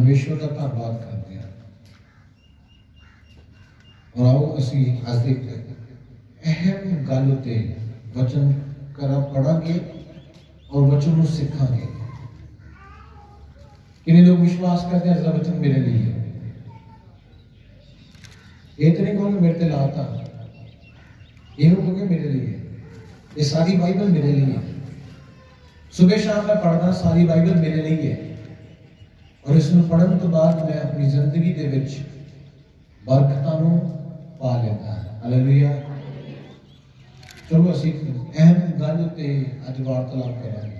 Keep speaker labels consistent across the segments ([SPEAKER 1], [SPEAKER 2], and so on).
[SPEAKER 1] परमेश्वर का धन्यवाद करते हैं। और आओ असी अज एक अहम गल उत्ते वचन करा पढ़ांगे और वचन को सीखांगे। कितने लोग विश्वास करते हैं ऐसा वचन मेरे लिए है? ये तो नहीं कहोगे मेरे ते लाता, ये कहोगे मेरे लिए, ये सारी बाइबल मेरे लिए है। सुबह शाम मैं पढ़ना सारी बाइबल मेरे लिए है और इसमें पढ़ने तो बाद मैं अपनी जिंदगी दे विच बरकतां नूं पा लेता है। हालेलुया। चलो असीं अहम गल उत्ते अज वार्तालाप करांगे।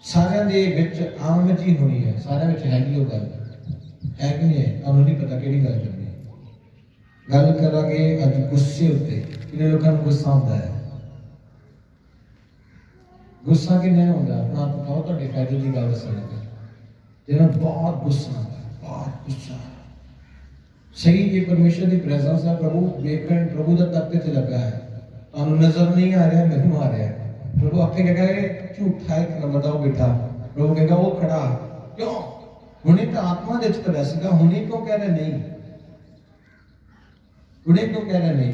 [SPEAKER 1] सारिਆਂ ਦੇ ਵਿੱਚ आम चीज होनी है, सारिਆਂ ਵਿੱਚ हैगी वो गल है कि नहीं है? तुहानूं नहीं पता किहड़ी गल करनी। गल करांगे अज गुस्से उत्ते। कितने लोगों को गुस्सा होता है? गुस्सा किन्ने होता है? अपना आप बताओ, तुहाडे फायदे की गल दस्सण लगा जिन्हें बहुत गुस्सा आता है, बहुत गुस्सा। सही ये परमेश्वर की प्रेजेंस है, प्रभु वेखण प्रभु का तख्त ते लगा है, तुहानूं नजर नहीं आ रहा, मैनूं आ रहा है। प्रभु आपे कहेगा ये झूठा एक नंबर दा बेटा, प्रभु कहेगा वो खड़ा क्यों? हुणे तो आत्मा दे विच खड़ा सीगा, हुणे क्यों कह रहे नहीं? हुणे क्यों कह रहे नहीं?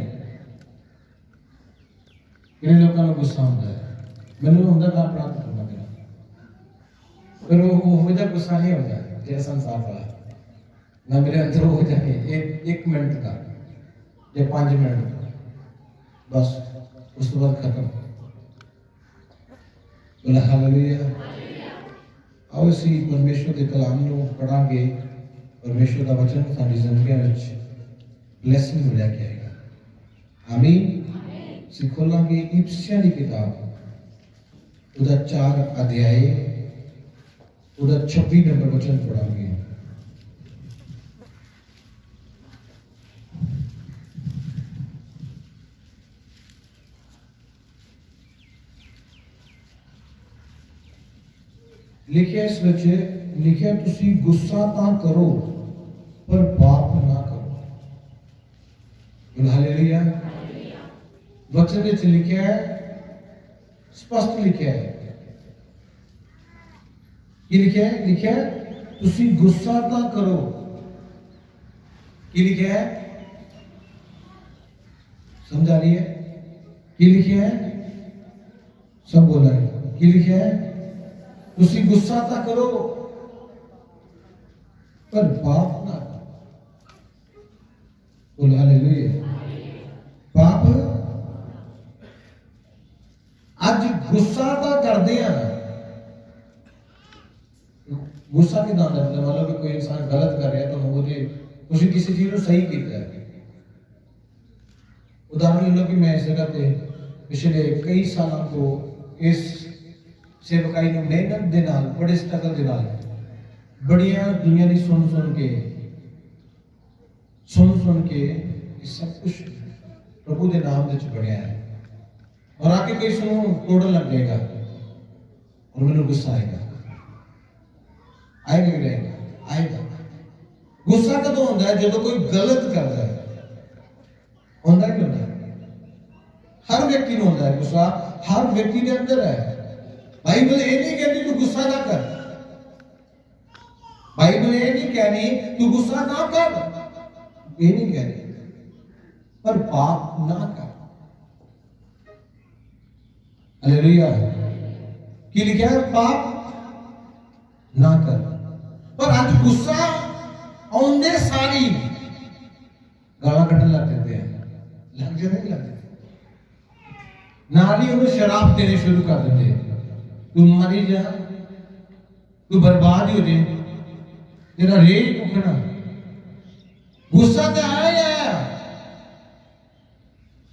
[SPEAKER 1] कितने लोगों को गुस्सा होता है? मैनूं हुंदा मैं प्राप्त करना मेरा, पर वो गुस्सा नहीं होता जैसा संसार वाला ना मेरे अंदर हो जाए एक मिनट का या 5 मिनट का, बस उस बाद खत्म। बोला हालेलुया। आओ इसी परमेश्वर के कलाम को पढ़ांगे। परमेश्वर का वचन साडी जिंदगी में ब्लेसिंग लेके आएगा। आमीन। ਅਸੀਂ खोलांगे इफिसियां की किताब, ਉਹਦਾ 4 अध्याय, ਉਹਦਾ 26 नंबर वचन पढ़ांगे। लिखिया इस विच लिखिया तुसी गुस्सा तां करो पर पाप ना करो। हालेलुया। वचन विच लिखिया है, स्पष्ट लिखिया है। कि लिखिया है? लिखिया है तुसी गुस्सा तां करो। कि लिखिया है? समझ आ रही है? कि लिखिया है? सब बोला है। कि लिखिया है? तुसी गुस्सा तां करो पर पाप ना करो। बोल हालेलुया। पाप अज गुस्सा तां करदे आ। गुस्सा की दान मतलब मान लो कि कोई इंसान गलत कर रहा है तो मुझे तुसी किसी चीज को सही किया है। उदाहरण ले लो कि मैं इस जगह पे पिछले कई सालों को इस सेवकाई में मेहनत दे नाल, बड़े स्ट्रगल दे नाल, बड़िया दुनिया की सुन सुन के सब कुछ प्रभु के नाम विच बढ़िया है। और आके कोई सुनो तोड़न लगेगा और मैंने गुस्सा आएगा कि रहेगा? आएगा। गुस्सा कदों होता है? जब कोई गलत करता है। होता है कि होता है? हर व्यक्ति को होता है गुस्सा, हर व्यक्ति के अंदर है। बाइबल ये नहीं कहती तू गुस्सा ना कर, बाइबल ये नहीं कहनी तू गुस्सा ना कर, ये नहीं कहती, पर पाप ना कर। हालेलुया। कि लिखा है? पाप ना कर। पर आज गुस्सा आउंदे सारी गाला कटन लग जाते हैं। लग जाते नहीं लगते? नाल ही उन्हें शराब देने शुरू कर देते। तू मरी जा, तू बर्बाद ही हो जाए, तेरा रेट उठना। गुस्सा तो आया है।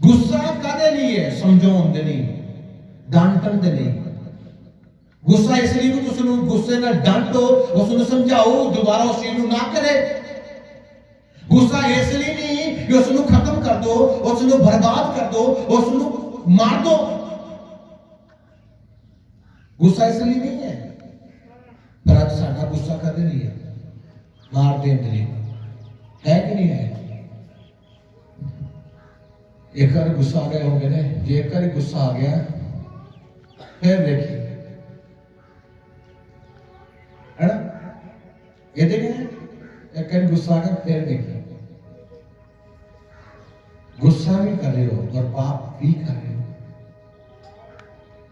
[SPEAKER 1] गुस्सा कदे नहीं है? समझाउण दे नहीं, डांटन दे नहीं। गुस्सा इसलिए कि तुम गुस्से ना डांटो, उसको समझाओ दोबारा उस चीज ना करे। गुस्सा इसलिए नहीं कि उसको खत्म कर दो, उसको बर्बाद कर दो, उसको मार दो। गुस्सा इसलिए नहीं है। पर आज साडा गुस्सा कदे नहीं है? मार देने लिए है कि नहीं है? एक बार गुस्सा आ गया हो गया, जे एक बार गुस्सा आ गया फिर देखिए, है ना? ये देखें सेकंड गुस्सा का फिर देखिए, गुस्सा भी कर रहे हो और पाप भी कर रहे हो।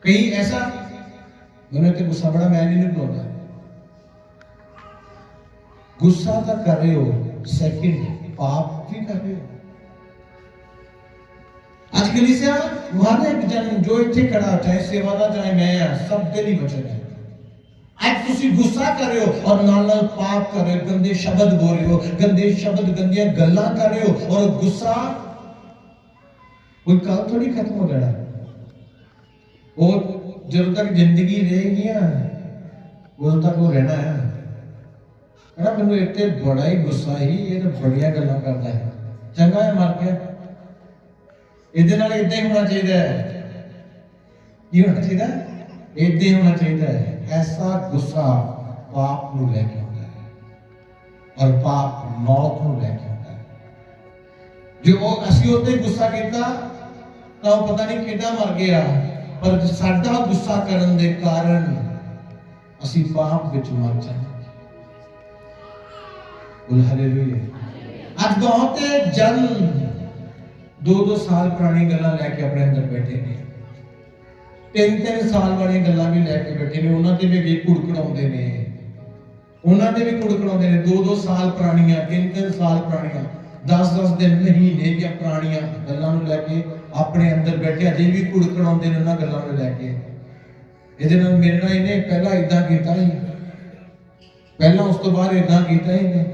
[SPEAKER 1] कहीं ऐसा मैंने तो गुस्सा बड़ा मैं नहीं निकलता, गुस्सा तो कर रहे हो, सेकंड पाप भी कर रहे हो। आज कलीसिया हर एक जन जो इतने खड़ा, चाहे सेवादार चाहे मैं, सब के लिए वचन है। आज तुसी गुस्सा कर रहे हो और नाल नाल पाप कर रहे हो, गंदे शब्द बोल रहे हो, गंदे शब्द गंदियां गल्लां कर रहे हो, और गुस्सा कोई कल थोड़ी खत्म हो जाना। और जब तक जिंदगी रहेगी उस तक वो रहना है ना। मैंने इतने बड़ा ही गुस्सा ही, ये तो बढ़िया गल्लां करता है, चंगा है मर गया। ਇਹਦੇ ਨਾਲ ਇਦਾਂ ਹੀ ਹੋਣਾ ਚਾਹੀਦਾ ਹੈ। ਕੀ ਹੋਣਾ ਚਾਹੀਦਾ? ਇਦਾਂ ਹੀ ਹੋਣਾ ਚਾਹੀਦਾ ਹੈ। ਐਸਾ ਗੁੱਸਾ ਪਾਪ ਨੂੰ ਲੈ ਕੇ ਆਉਂਦਾ ਹੈ ਔਰ ਪਾਪ ਮੌਤ ਨੂੰ ਲੈ ਕੇ ਆਉਂਦਾ ਹੈ। ਜੋ ਅਸੀਂ ਉਹਤੇ ਗੁੱਸਾ ਕੀਤਾ ਤਾਂ ਉਹ ਪਤਾ ਨਹੀਂ ਕਿੱਦਾਂ ਮਰ ਗਿਆ, ਪਰ ਸਾਡਾ ਗੁੱਸਾ ਕਰਨ ਦੇ ਕਾਰਨ ਅਸੀਂ ਪਾਪ ਵਿੱਚ ਮਰ ਜਾਂਦੇ। ਬੋਲ ਹਾਲੇਲੂਇਆ। ਅੱਜ ਬਹੁਤੇ ਜਨ 2-2 साल पुरानी गल्लां लैके अपने अंदर बैठे ने, 3-3 साल वाली गल्लां भी लैके बैठे ने, उन्हां ते भी कुड़कड़ाउंदे ने, उन्हां ते भी कुड़कड़ाउंदे ने। 2-2 साल पुरानियां, 3-3 साल पुरानियां, 10-10 दिन महीने दी पुरानियां गल्लां नूं लैके अपने अंदर बैठे अजे भी कुड़कड़ाउंदे ने उन्हां गल्लां नूं लैके। इहदे नाल मेरे नाल इहने पहला इदां कीता ही, पहला उस तो बाद इदां कीता ही ने,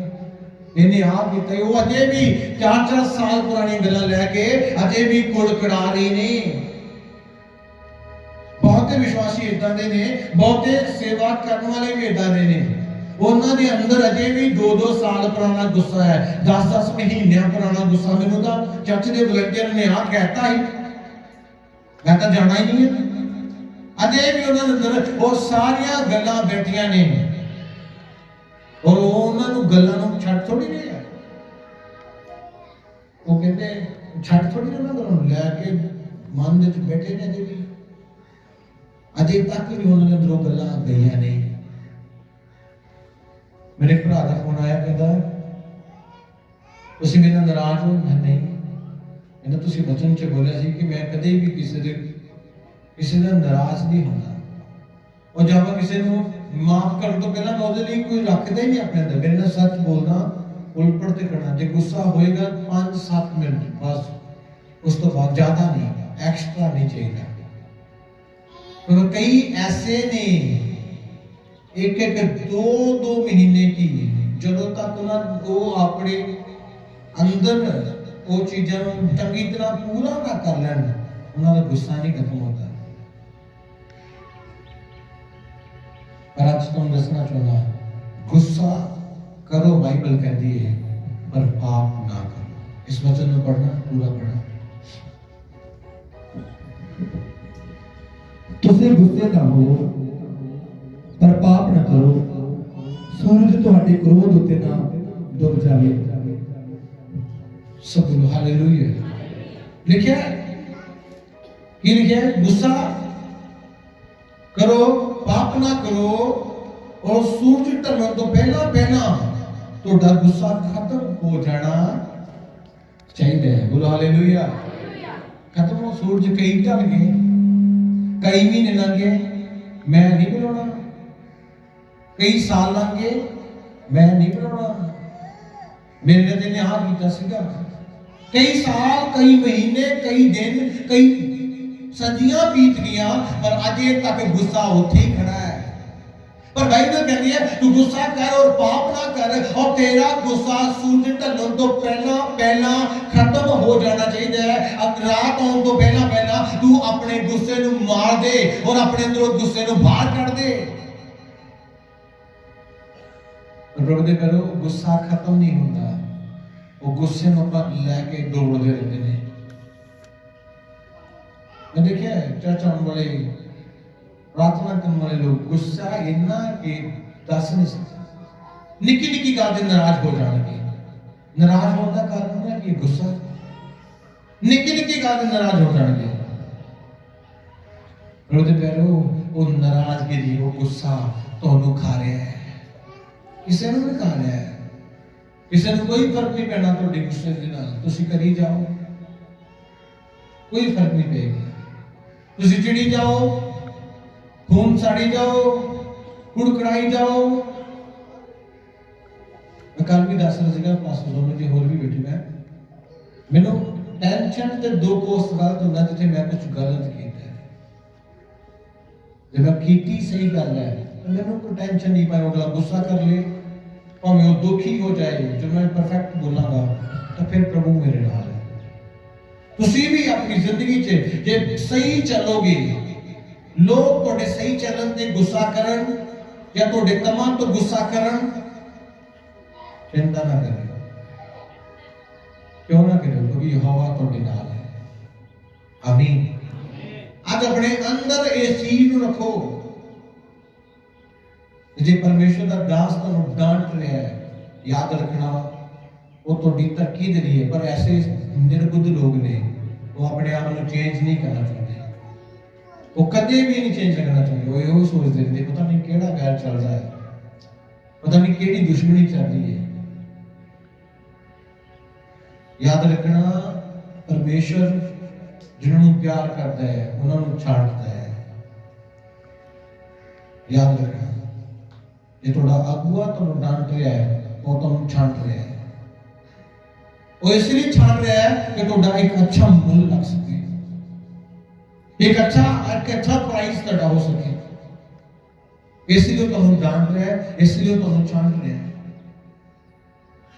[SPEAKER 1] इन्हें आप किया। वो अजे भी 4-4 साल पुरानी गल्लां लैके अजे भी कुड़कड़ा रहे ने। बहुते विश्वासी इदां दे ने, बहुते सेवा करने वाले भी इदां दे ने, उन्हां दे अंदर अजे भी 2-2 साल पुराना गुस्सा है, 10-10 महीने पुराना गुस्सा। मैनूं तां चर्च दे वलंटियर ने आ कहता ही, मैं तां जाना ही नहीं है। अजे भी उन्हां दे अंदर वो सारियां गल्लां बैठियां ने और उन्होंने गल्लां नूं छड्ड थोड़ी नहीं है। वो कहते छड्ड थोड़ी ना गल्लां लैके मन दे विच बैठे ने, अजे भी अजे तक भी उन्होंने अंदरों गल्लां गईयां नहीं। मेरे भरा दा फोन आया, कहता तुसीं मेरे नाल नाराज हो? मैं नहीं, कहना तुसीं वचन च बोलिया सी कि मैं कदे भी किसी दा नाराज नहीं होंदा, और जब मैं किसी नूं माफ करने तो पहला मैं उसके लिए कोई रखता ही नहीं अपने अंदर। मेरे नाल सच बोलना, उलट ते करना। जो गुस्सा होएगा 5-7 मिनट बस, उस तो बाद ज्यादा नहीं, एक्स्ट्रा नहीं चाहिए। तो कई ऐसे ने 1-1, 2-2 महीने की जदों तक ना वो अपने अंदर वो चीज़ों चंगी तरह पूरा ना कर लैन, उन्होंने गुस्सा नहीं खत्म होता। पर आज तुम दसना चाहना, गुस्सा करो बाइबल कहती है, पर पाप ना करो। इस वचन में पढ़ना, पूरा पढ़ना।
[SPEAKER 2] तुसे गुस्से ना हो पर पाप ना करो, सूरज तुहाडे क्रोध उत्ते ना डूब जावे।
[SPEAKER 1] सब बोलो हालेलुया। लिखा है कि लिखा है, गुस्सा करो पाप ना करो, और सूरज ढलण तो पहला पहला तुहाडा गुस्सा खत्म हो जाना चाहिए। बोलो हालेलुया। खत्म हो सूरज, कई ढल गए, कई महीने लग गए, मैं नहीं बुलाना, कई साल लग गए, मैं नहीं बुलाना। मेरे ने तेने हाथ किया सीगा, कई साल, कई महीने, कई दिन, कई सदियां बीत गया, पर अजे तक गुस्सा उत्थे ही खड़ा है। पर बाइबल कहती है तू गुस्सा कर और पाप ना कर, और तेरा गुस्सा सूरज ढलण तो पहला पहला खत्म हो जाना चाहिए है। अब रात आने तो पहला पहला तू अपने गुस्से नूं मार दे और अपने अंदरों गुस्से नूं बाहर कढ दे। प्रभु दे करो, गुस्सा खत्म नहीं होता, वो गुस्से नूं लैके दौड़ते रहते हैं। मैं देखिए चर्च आने वाले, प्रार्थना करने वाले लोग गुस्सा इन्ना कि दस नहीं सकते। निकी निकी गल ते नाराज हो जाएंगे। नाराज होने का कारण है कि गुस्सा, निकी निकी गल ते नाराज हो जाएंगे। रोते पैरो वो नाराजगी, वो गुस्सा ਤੁਹਾਨੂੰ खा रहा है, किसी ने नहीं खा रहा है। किसी को कोई फर्क नहीं पैना ਤੁਹਾਡੇ ਗੁੱਸੇ ਦੇ ਨਾਲ ਤੁਸੀਂ ਕਰੀ ਜਾਓ कोई फर्क नहीं पेगा ਤੁਸੀਂ चिड़ी जाओ खून साड़ी जाओ कुड़कड़ाई जाओ मैं कल भी दस रहा सीगा पास्टर दोनों जी होर भी बैठे मैं मैनू टेंशन ते दुख उस गलत होंदा जिथे मैं कुछ गलत कीता है जब मैं कीती सही गल है तो मैनू कोई टेंशन नहीं पाए अगला गुस्सा कर ले भावें वो दुखी हो जाए जो मैं परफेक्ट बोलांगा तो फिर प्रभु मेरे नाल है ਤੁਸੀਂ ਵੀ ਆਪਣੀ ਜ਼ਿੰਦਗੀ 'ਚ ਜੇ ਸਹੀ ਚੱਲੋਗੇ ਲੋਕ ਤੁਹਾਡੇ ਸਹੀ ਚੱਲਣ ਤੇ ਗੁੱਸਾ ਕਰਨ ਜਾਂ ਤੁਹਾਡੇ ਕੰਮਾਂ ਤੋਂ ਗੁੱਸਾ ਕਰਨ ਚਿੰਤਾ ਨਾ ਕਰਿਓ ਕਿਉਂ ਨਾ ਕਰਿਓ ਕਿਉਂਕਿ ਯਹੋਵਾ ਤੁਹਾਡੇ ਨਾਲ ਹੈ ਆਮੀਨ ਅੱਜ ਆਪਣੇ ਅੰਦਰ ਇਸ ਚੀਜ਼ ਨੂੰ ਰੱਖੋ ਜੇ ਪਰਮੇਸ਼ਰ ਦਾ ਦਾਸ ਤੁਹਾਨੂੰ ਡਾਂਟ ਰਿਹਾ ਹੈ याद रखना वो थोड़ी तरक्की दे लिए पर ऐसे निर्बुद्ध लोग ने वो अपने आप को चेंज नहीं करना चाहते वो कदे भी नहीं चेंज करना चाहते वो यही सोचते रहते पता नहीं केड़ा वैर चल रहा है पता नहीं केड़ी दुश्मनी चल रही है याद रखना परमेश्वर जिन्होंने प्यार करता है उन्होंने छाड़ता है याद रखना ये थोड़ा अगुआ तो डांट रहा है वो तुम छांट रहे हैं वो इसलिए छांट रहा है कि थोड़ा एक अच्छा मूल लग सके एक अच्छा प्राइस तड़ा हो सके इसलिए तुम डांट रहे हैं इसलिए तुम छांट रहे हैं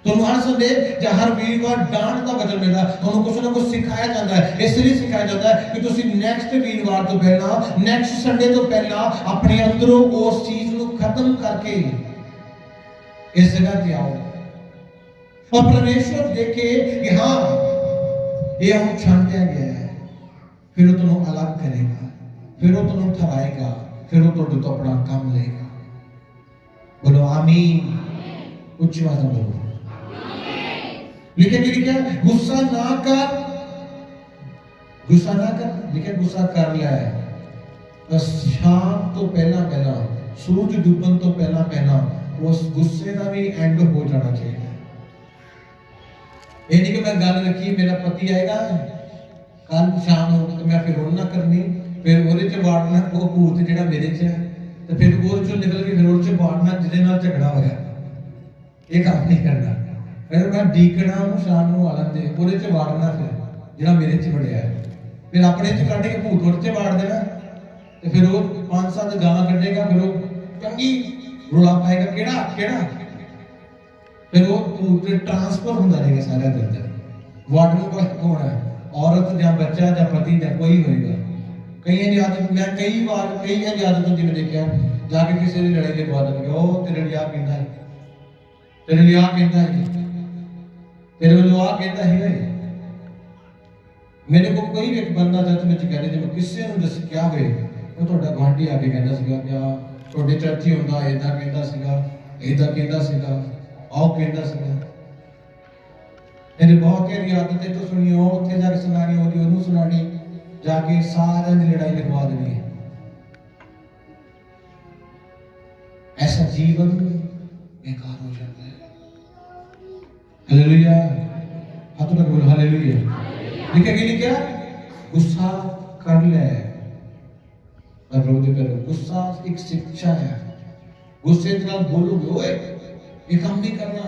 [SPEAKER 1] तुम हर संडे या हर वीरवार डांट का वचन मिलता तुम कुछ ना कुछ सिखाया जाता है इसलिए सिखाया जाता है कि तुम नेक्स्ट वीरवार तो पहला नेक्स्ट संडे तो पहला अपने अंदरों उस चीज को खत्म करके इस जगह पे आओ और परमेश्वर देखे कि हाँ ये हम छांटा गया है फिर वो तुम्हें अलग करेगा फिर वो तुम्हें ठहराएगा फिर वो तो अपना काम लेगा बोलो आमीन उच्च आवाज में बोलो लिखे गुस्सा ना कर लिखे गुस्सा कर लिया है बस शाम तो पहला सूरज डूबन तो पहला उस गुस्से का भी एंड हो जाना चाहिए ये नहीं कि मैं गल रखी मेरा पति आएगा कल शाम हो तो मैं फिर ना करनी फिर वो वाड़ना वो भूत जो मेरे च है तो फिर वो निकल के फिर वो वाड़ना जिसे झगड़ा होया ये काम नहीं करना फिर मैं डीकना शाम को आ लेंदे वो वाड़ना फिर जो मेरे च बढ़िया है फिर अपने च कढ़ के भूत वो वाड़ देना तो फिर वो 5-7 गां कढ़ेगा फिर वो चंगी रोला पाएगा केड़ा केड़ा फिर वो ट्रांसफर होता रहेगा सारे दिन वार्डन को कौन है औरत या बच्चा या पति या कोई होएगा कई आदत मैं कई बार कई आदत जिन्हें देखा जाके किसी ने लड़ाई के बाद ओ तेरे लिए आ कहता है तेरे लिए आ कहता है तेरे वालों आ कहता है मेरे को कोई एक बंदा जब में कहते जब किसी ने दस क्या हुए वो थोड़ा गुआंढी आके कहता सीगा क्या थोड़े चाची होंदा इदा कहता सीगा इदा कहता सीगा आओ कहता सीगा मेरे बहुत तेरी आदत है तो सुनियो उत्थे जाके सुनानी होती ओनू सुनानी जाके सारे दी लड़ाई लिखवा देनी है ऐसा जीवन बेकार हो जाता है हालेलुया हाथों तक बोलो हालेलुया लिखा कि क्या गुस्सा कर ले गुस्सा एक शिक्षा है गुस्से के साथ बोलोगे ओए ये काम नहीं करना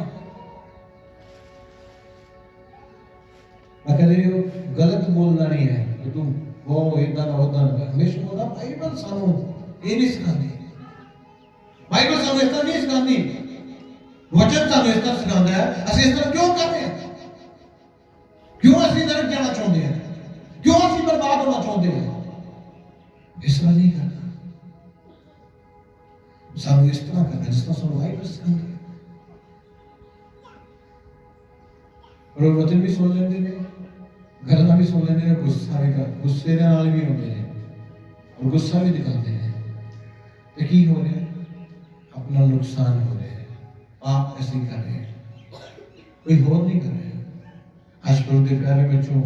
[SPEAKER 1] मैं कह रही हूँ गलत बोलना नहीं है कि तुम वो इतना ना होता ना हमेशा बोला बाइबल सानू ये नहीं सिखाती बाइबल सानू इस तरह नहीं सिखाती वचन सानू इस तरह सिखाता है असि इस तरह क्यों कर रहे हैं क्यों असि नरक जाना चाहते हैं क्यों असि बर्बाद होना चाहते हैं इस तरह नहीं करना सानू इस तरह करना जिस तरह सानू बाइबल सिखाती और वचन भी सुन लेंगे ने गल्लां भी सुन लेंगे ने गुस्सा भी कर गुस्से दे नाल भी होंदे ने और गुस्सा भी दिखाते हैं तो की हो रहा है अपना नुकसान हो रहा है आप ऐसे कर रहे हैं कोई होर नहीं कर रहे आज प्रभु के प्यारे बच्चों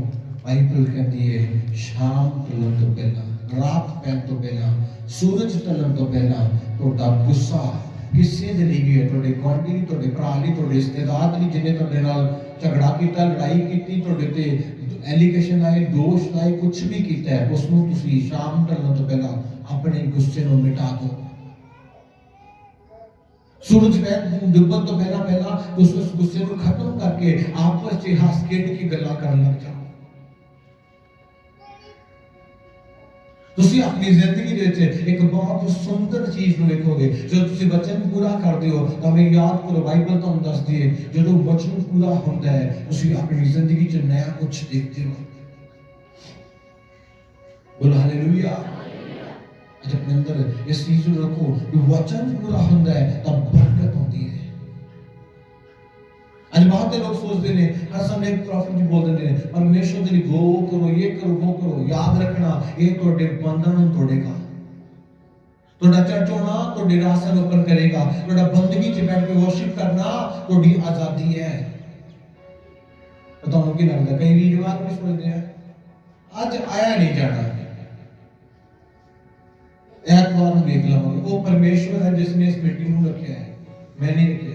[SPEAKER 1] बाइबल कहती है शाम ढलण तो पहला रात पैण तो पहला सूरज ढलण तो पहला थोड़ा गुस्सा ਕਿਸੇ ਦੇ ਲਈ ਵੀ ਹੈ, ਤੁਹਾਡੇ ਗੁਆਂਢੀ ਲਈ, ਤੁਹਾਡੇ ਭਰਾ ਲਈ, ਤੁਹਾਡੇ ਰਿਸ਼ਤੇਦਾਰ ਲਈ, ਜਿਹਨੇ ਤੁਹਾਡੇ ਨਾਲ ਝਗੜਾ ਕੀਤਾ, ਲੜਾਈ ਕੀਤੀ, ਤੁਹਾਡੇ ਤੇ ਐਲੀਗੇਸ਼ਨ ਆਏ, ਦੋਸ਼ ਲਾਏ, ਕੁਝ ਵੀ ਕੀਤਾ ਹੈ, ਉਸ ਨੂੰ ਤੁਸੀਂ ਸ਼ਾਮ ਢਲਣ ਤੋਂ ਪਹਿਲਾਂ ਆਪਣੇ ਗੁੱਸੇ ਨੂੰ ਮਿਟਾ ਦਿਓ। सूरज डुबन तो पहला पहला उस गुस्से को खत्म करके आपस में हंस खेड के गल्लां करन लग जाओ। ਤੁਸੀਂ ਆਪਣੀ ਜ਼ਿੰਦਗੀ ਦੇ ਵਿੱਚ ਇੱਕ ਬਹੁਤ ਸੁੰਦਰ ਚੀਜ਼ ਨੂੰ ਵੇਖੋਗੇ। ਜਦੋਂ ਤੁਸੀਂ ਵਚਨ ਪੂਰਾ ਕਰਦੇ ਹੋ ਤਾਂ ਮੈਂ ਯਾਦ ਕਰੋ, ਬਾਈਬਲ ਤੁਹਾਨੂੰ ਦੱਸਦੀ ਹੈ ਜਦੋਂ ਵਚਨ ਪੂਰਾ ਹੁੰਦਾ ਹੈ ਤੁਸੀਂ ਆਪਣੀ ਜ਼ਿੰਦਗੀ 'ਚ ਨया ਕੁਝ ਦੇਖਦੇ ਹੋ। ਬੋਲੋ ਹਾਲੇਲੂਇਆ। ਅੱਜ ਆਪਣੇ ਅੰਦਰ ਇਸ ਚੀਜ਼ ਨੂੰ ਰੱਖੋ ਕਿ ਵਚਨ ਪੂਰਾ ਹੁੰਦਾ ਹੈ ਤਾਂ ਬਰਕਤ ਹੁੰਦੀ ਹੈ। आज बहुत लोग सोचते हैं हर समय प्रॉफिट जी बोल देते हैं परमेश्वर के लिए वो करो, ये करो, वो करो। याद रखना ये तोड़े बंधन तोड़ेगा। तोड़ा चर्च होना तोड़े रास्ते ओपन करेगा। तोड़ा बंदगी च बैठ के वर्शिप करना तोड़ी आजादी है। बताओ क्या लगता है? कई वीरवार भी सोचते हैं आज आया नहीं जाना, ऐतवार में देख लवांगे। वो परमेश्वर है जिसने इस मीटिंग को रखा है, मैं नहीं रखा।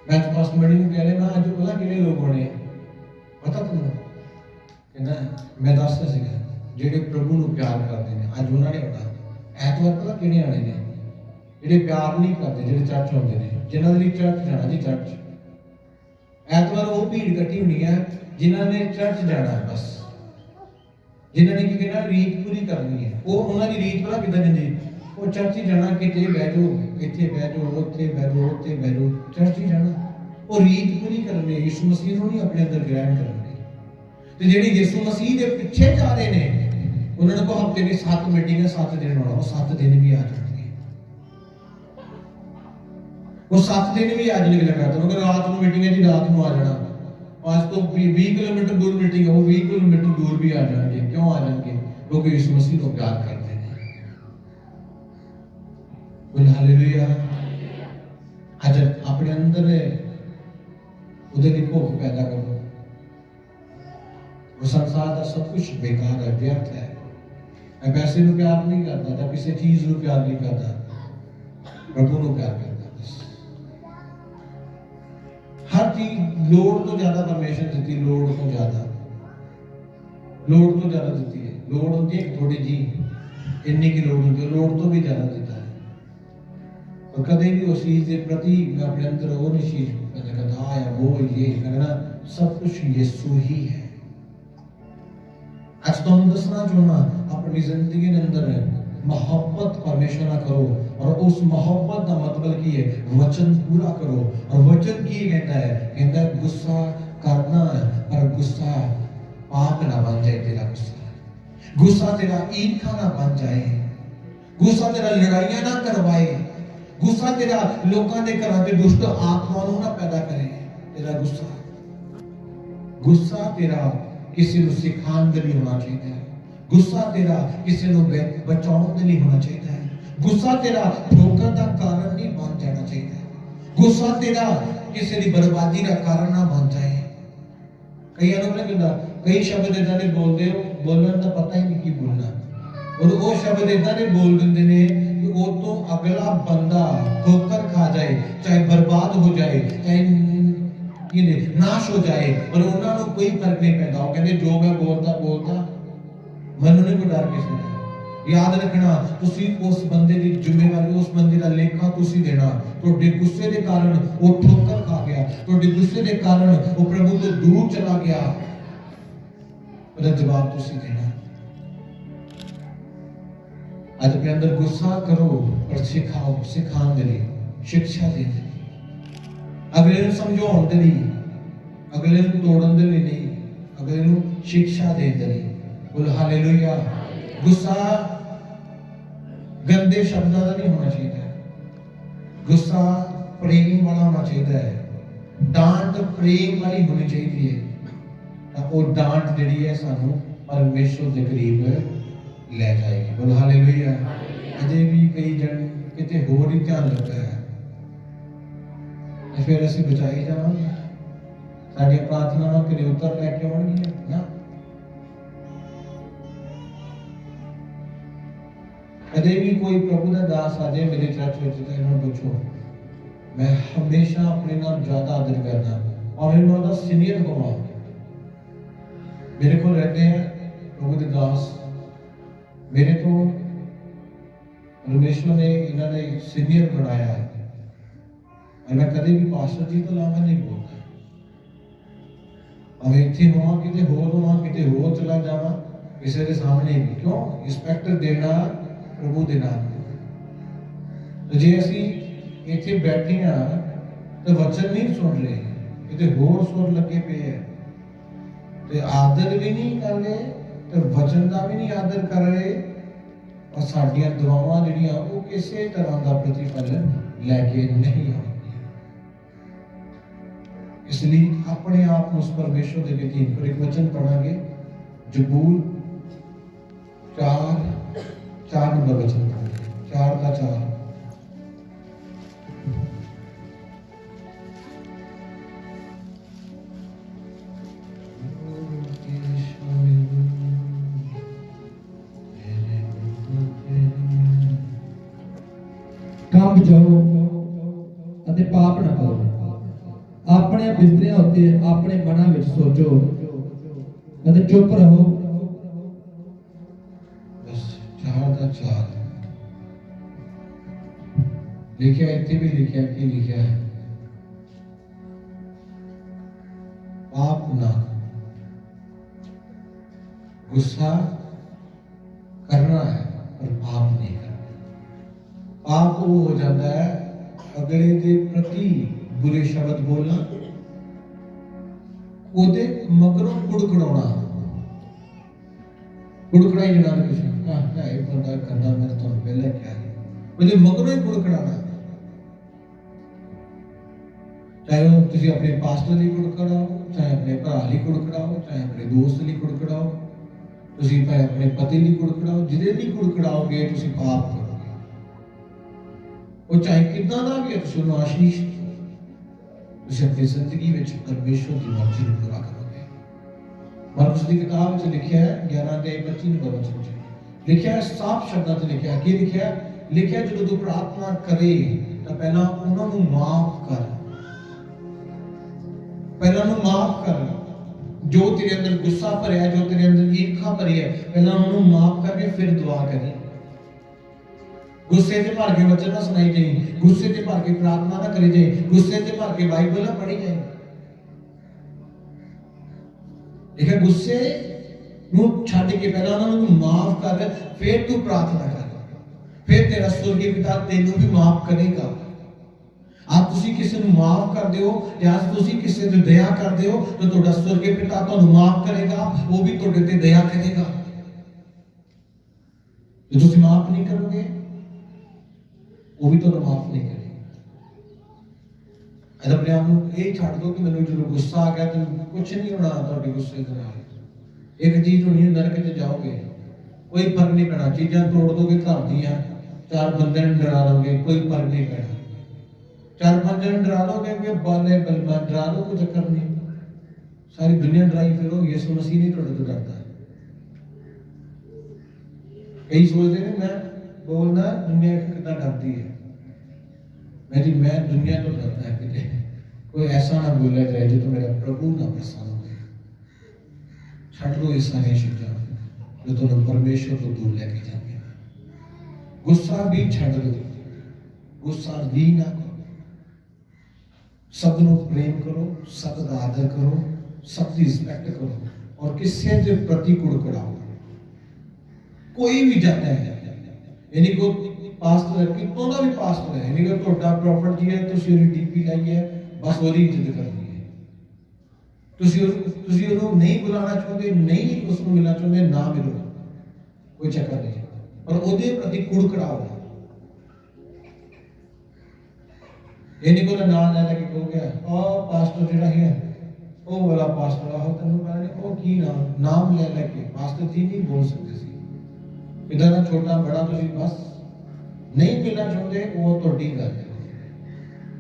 [SPEAKER 1] मैं तो पास बड़ी कह रहे मैं आज बोला कितने लोग होने पता तुम्हें कहना मैं दस सीगा जेडे प्रभु को प्यार करते हैं आज उन्होंने होना ऐतवार पता कितने आने ने जेडे प्यार नहीं करते जेडे चर्च होते हैं जिन्होंने लिए चर्च जाना जी चर्च ऐतवार वो भीड़ कट्ठी होनी है जिन्होंने चर्च जाना है बस जिन्होंने की कहना रीत पूरी करनी है वो उन्होंने रीत पता कितना जी वो चर्च ही जाना किते बह जाओ इत्थे बह जाओ उत्थे बह जाओ उत्थे बह जाओ चर्च ही जाना वो रीत पूरी करनी है। यीशु मसीह को नहीं अपने अंदर ग्रहण करनी ते जेडे यीशु मसीह दे पीछे जा रहे ने उन्होंने को हफ्ते में 7 मीटिंग है 7 दिन होना वो 7 दिन भी आ जाएंगे वो 7 दिन भी आज नहीं लगा तो अगर रात को मीटिंग है जी रात को आ जाना आज तो 20 किलोमीटर दूर मीटिंग है वो 20 किलोमीटर दूर भी आ जाएंगे। क्यों आ जाएंगे? क्योंकि यीशु मसीह को प्यार करते हालेलुया। आज अपने अंदर उधर की भूख पैदा करो। वो संसार का सब कुछ बेकार है, व्यर्थ है। मैं पैसे को प्यार नहीं करता था, किसी चीज को प्यार नहीं करता, प्रभु को प्यार करता। बस हर चीज लोड़ तो ज्यादा परमेश्वर देती, लोड़ तो ज्यादा देती है। लोड़ होती है थोड़ी जी इन्नी की लोड़ होती है, लोड़ तो भी ज्यादा देता है। और कदे भी उस चीज के प्रति मैं अपने अंदर वो नहीं चीज कहता या वो ये करना सब कुछ यीशु ही है। आज तो हम दसना चाहना अपनी जिंदगी के अंदर मोहब्बत परमेश्वर ना करो और उस मोहब्बत का मतलब की है वचन पूरा करो। और वचन की कहता है गुस्सा करना है पर गुस्सा पाप ना बन जाए। तेरा गुस्सा तेरा ईर्ष्या ना बन जाए, गुस्सा तेरा लड़ाइयां ना करवाए, गुस्सा तेरा लोगों के घरों में दुष्ट आत्माओं ना पैदा करे। तेरा गुस्सा तेरा किसी को सिखाने के लिए होना चाहिए। गुस्सा तेरा किसी को बचाने के लिए होना चाहिए। गुस्सा तेरा ठोकर का कारण नहीं बन जाना चाहिए। गुस्सा तेरा किसी की बर्बादी का कारण ना बन जाए। कई कई शब्द इदा ने बोलते हो बोलन का पता ही नहीं की बोलना और वो शब्द इदा ने बोल देंगे ने कि वो तो अगला बंदा ठोकर खा जाए, चाहे बर्बाद हो जाए, चाहे नाश हो जाए, पर उन्होंने कोई फर्क नहीं पैदा। वो कहते जो मैं बोलता मैनू नहीं कोई डर किसी ने। याद रखना तुसी उस बंदे की जिम्मेवारी उस बंदे का लेखा तुसी देना। ਤੁਹਾਡੇ गुस्से के कारण वो ठोकर खा गया, ਤੁਹਾਡੇ गुस्से के कारण वो प्रभु तो दूर चला गया, ਉਹਦਾ जवाब तुसी देना। आज अपने अंदर गुस्सा करो और सिखाओ, सिखाने के लिए, शिक्षा देने के लिए, अगले को समझाने के लिए, अगले को तोड़ने के लिए नहीं, अगले को शिक्षा देने के लिए। बोलो हालेलुया। गुस्सा गंदे शब्दों का नहीं होना चाहिए, गुस्सा प्रेम वाला होना चाहिए। डांट प्रेम वाली होनी चाहिए। वो डांट जी है सानू परमेश्वर के करीब ले जाएगी। बोलो हालेलुया। अजे भी कई जन किते होर ही ध्यान लगा है, फिर असं बचाई जावांगे। साड़ी प्रार्थना कदे उत्तर लैके आउणगियां ना। कदे भी कोई प्रभु का दास आ जाए मेरे चर्च में तो इन्होंने पूछो, मैं हमेशा अपने नाल ज्यादा आदर करना और मैं उनका सीनियर होवा। मेरे को रहते हैं प्रभु के दास, मेरे को परमेश्वर ने इन्होंने सीनियर बनाया है और मैं कदे भी पास्टर जी तो लावा नहीं बोलता। हमें इतने होवा किते होर चला जावा किसी के सामने भी, क्यों रिस्पेक्ट देना प्रभु के नाम। तो जे असी इतने बैठे हाँ तो वचन नहीं सुन रहे, किते होर सुर लगे पे है, तो आदर भी नहीं कर रहे, तो वचन का भी नहीं आदर कर रहे और साडियां दुआवां जिहड़ियां वो किसी तरह का प्रतिफल लैके नहीं आउंदियां। इसलिए अपने आप उस परमेश्वर के अधीन करो। एक वचन पढ़ांगे, जबूर 4 नंबर वचन पढ़ांगे, 4 का 4।
[SPEAKER 2] कंब जाओ अते पाप ना करो, अपने बिस्तरियां उत्ते अपने मनां विच सोचो अते चुप रहो।
[SPEAKER 1] बस 4 का 4 लिखा, इतने भी लिखा कि लिखा है, पाप ना, गुस्सा करना है पर पाप नहीं करना। पाप वो हो जाता है अगले के प्रति बुरे शब्द बोलना, ओदे मगरों कुड़कड़ाना, कुड़कड़ाई जना कुछ क्या ये बंदा करना, मैं तो पहले क्या है ओदे मगरों ही कुड़कड़ाना। चाहे वो तुसी अपने पास्टर लिए कुड़कड़ाओ, चाहे अपने भरा लिए कुड़कड़ाओ, चाहे अपने दोस्त लिए कुड़कड़ाओ, तुसी भाई अपने पति लिए कुड़कड़ाओ, जिदे लिए कुड़कड़ाओगे तुसी पाप करोगे। वो चाहे कितना ना भी है तुसी उन्हें आशीष तुसी अपनी जिंदगी में परमेश्वर की मर्जी को पूरा करोगे। मरकुस की किताब में लिखा है 11 अध्याय 25 नंबर वचन में लिखा है, साफ शब्दों में लिखा है, क्या लिखा है? लिखा है जो तू प्रार्थना करे तो पहला उन्होंने माफ कर, पहला उन्होंने माफ कर। जो तेरे अंदर गुस्सा भरिया, जो तेरे अंदर ईर्खा भरी है, पहला उन्होंने माफ करके फिर दुआ करी। गुस्से से भर के वचन ना सुनाई जाए, गुस्से से भर के प्रार्थना ना करी जाए, गुस्से से भर के बाइबल ना पढ़ी जाए। देखा, गुस्से नूं छड्ड के पहला उन्होंने माफ कर, फिर तू प्रार्थना कर, फिर तेरा स्वर्गीय पिता तेनू भी माफ करेगा। आप तुसी किसी नूं माफ कर दियो या तुसी किसी ते दया कर दियो तो तुहाडा स्वर्गीय पिता तुहानू माफ करेगा, वो भी तुहाडे ते दया करेगा। जो तुसी माफ नहीं करोगे वो भी तो माफ नहीं करेगा। अपने आप को यही छड़ दो कि मैंने जो गुस्सा आ गया तो कुछ नहीं होना, तो गुस्से के नाल एक चीज होनी है, नरक च जाओगे, कोई फर्क नहीं पैना। चीज़ां तोड़ दोगे घर दियां, 4 बंदे डरा दोगे, कोई फर्क नहीं पैना। 4 बंदे डरा दोगे कि बाले बलबा डरा दो, कोई चक्कर नहीं, सारी दुनिया डराई फिरो, यीशु मसीह नहीं थोड़े तो डरता है। कई सोचते हैं मैं बोलना दुनिया कितना डरती है, मैं दुनिया तो डरता है कि कोई ऐसा ना बोला जाए जो तो मेरा प्रभु ना प्रसन्न हो। छड़ लो ये सारी चीज़ां जो तुम्हें परमेश्वर को दूर लेके जाएंगे। गुस्सा भी छड़ दो, गुस्सा भी ना करो, सबनों प्रेम करो, सबका आदर करो, सबकी रिस्पेक्ट करो और किसी के प्रति कुड़कुड़ाओ। कोई भी जाता है यानी को पास्टर है, कितों का भी पास्टर है, यानी कि छोटा प्रॉफिट जी है, तुसी उहदी डीपी लाई है, बस वही इज्जत करनी है। तुसी उहनूं नहीं बुलाना चाहते, नहीं उसको मिलना चाहते, ना मिलो, कोई चक्कर नहीं, पर उहदे प्रति कुड़कुड़ाओ। यानी को नाम ले लेके कहो गया और पास्टर जिहड़ा है वो वाला पास्टर आहो, तैनूं पता नहीं वो की नाम ले लेके पास्टर जी नहीं बोल सकते सी। इधर ना छोटा बड़ा तुसी बस नहीं मिलना चाहते, वो तुहाडी गल है।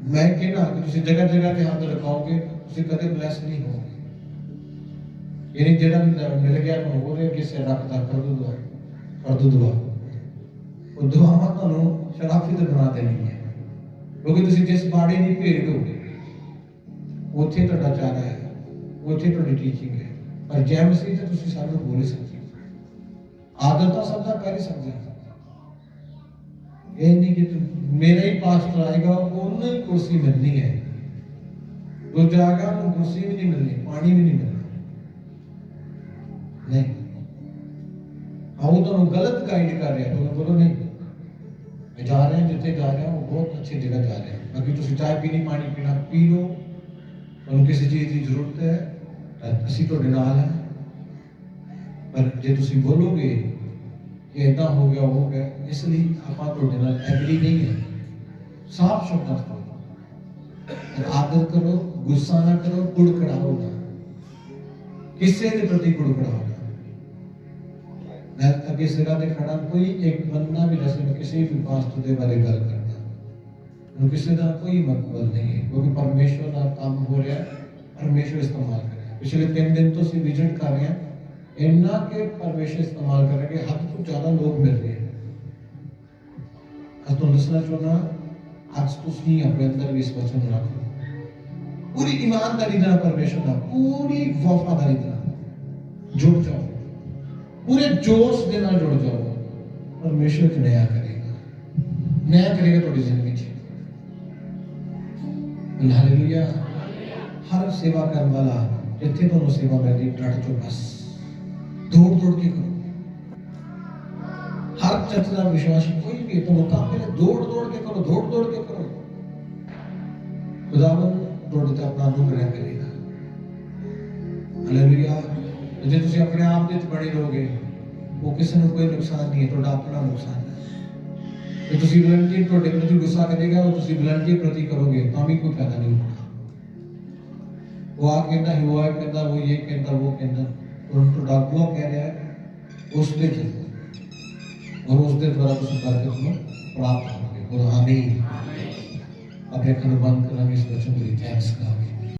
[SPEAKER 1] मैं कहना कि तुसी जगह जगह पे हाथ रखाओगे, तुसी कदे ब्लेस नहीं होगे। यानी जेड़ा भी मिल गया तुहानूं बोले किसे रखता कर दो दुआ, ਉਹ ਦੁਆਵਾਂ ਤੁਹਾਨੂੰ ਸ਼ਰਾਫਤ ਬਣਾ ਦੇਣਗੀਆਂ, ਕਿਉਂਕਿ ਤੁਸੀਂ ਜਿਸ ਬਾੜੇ ਦੀ ਭੇਡ ਹੋ ਉੱਥੇ ਤੁਹਾਡਾ ਚਾਰਾ ਹੈ, ਉੱਥੇ ਤੁਹਾਡੀ ਟੀਚਿੰਗ ਹੈ। ਪਰ ਜੈ ਮਸੀਹ ਤੇ ਤੁਸੀਂ ਸਾਨੂੰ ਬੋਲ ਹੀ ਸਕਦੇ, ਆਦਰ ਤਾਂ ਸਭ ਦਾ ਕਰ ਹੀ ਸਕਦੇ। ਇਹ ਨਹੀਂ ਕਿ ਮੇਰਾ ਹੀ ਪਾਸਟਰ ਆਏਗਾ ਉਹਨੂੰ ਹੀ ਕੁਰਸੀ ਮਿਲਣੀ ਹੈ, ਦੂਜਾ ਆਏਗਾ ਉਹਨੂੰ ਕੁਰਸੀ ਵੀ ਨਹੀਂ ਮਿਲਣੀ, ਪਾਣੀ ਵੀ ਨਹੀਂ ਮਿਲਣਾ। ਨਹੀਂ, ਆਉ ਤੁਹਾਨੂੰ ਗਲਤ गाइड कर रहा है, बोलो नहीं मैं जा रहे हैं जिथे जा रहा हूँ बहुत अच्छी जगह जा रहे हैं, बाकी तुम चाय पीनी पानी पीना पी लो, तुम किसी चीज़ की जरूरत है असी तुहाडे नाल है। पर जे तुम बोलोगे कि इदा हो गया हो गया, इसलिए आपां तुहाडे नाल एग्री नहीं है। साफ शब्दां च आदर करो, गुस्सा ना करो, कुड़कड़ाओ ना, किसी के प्रति कुड़कड़ाओ ना। मैं अगे सिरा दे खड़ा, कोई एक बंदा भी दसे मैं किसी भी पास्टर के बारे गल करता, किसी का कोई मतलब नहीं है, क्योंकि परमेश्वर का काम हो रहा है, परमेश्वर इस्तेमाल कर रहा है। पिछले 3 दिन तो असीं विजिट कर रहे हैं, इन्ना के परमेश्वर इस्तेमाल कर रहे हैं, हद तो ज़्यादा लोग मिल रहे हैं। अस तुहानूं दसना चाहुंदा, अज तुसीं अपने अंदर भी इस वचन रखो, पूरी ईमानदारी नाल परमेश्वर नाल, पूरी वफादारी नाल जुड़ जाओ, पूरे जोश के नाल जुड़ जाओ। परमेश्वर नया करेगा, नया करेगा थोड़ी जिंदगी च। हालेलुया। हर सेवा करने वाला जिथे तुहानूं सेवा मिल रही डट जाओ, बस दौड़ दौड़ के करो। हर चर्च का विश्वासी कोई भी तुहानूं काम मिले दौड़ दौड़ के करो, दौड़ दौड़ के करो। खुदावन दौड़ ते अपना अनुग्रह करेगा। हालेलुया। जे तुसीं अपने आप दे बने रहोगे, वो किसी को कोई नुकसान नहीं है, तुहाडा अपना नुकसान है। जे तुसीं वलंटियर तुहाडे प्रति गुस्सा करेगा, वो तुसीं वलंटियर प्रति करोगे तो भी कोई फायदा नहीं होगा। वो आ कहता है, वो आ कहता, वो ये कहता, वो कहता, और तुहाडा अगुआ कह रहा है, उस दे चलो और उस दे द्वारा तुसीं बरकत प्राप्त करोगे। बोलो आमीन। अपने अखर बंद करांगे, इस वचन के लिए थैंक्स करेंगे।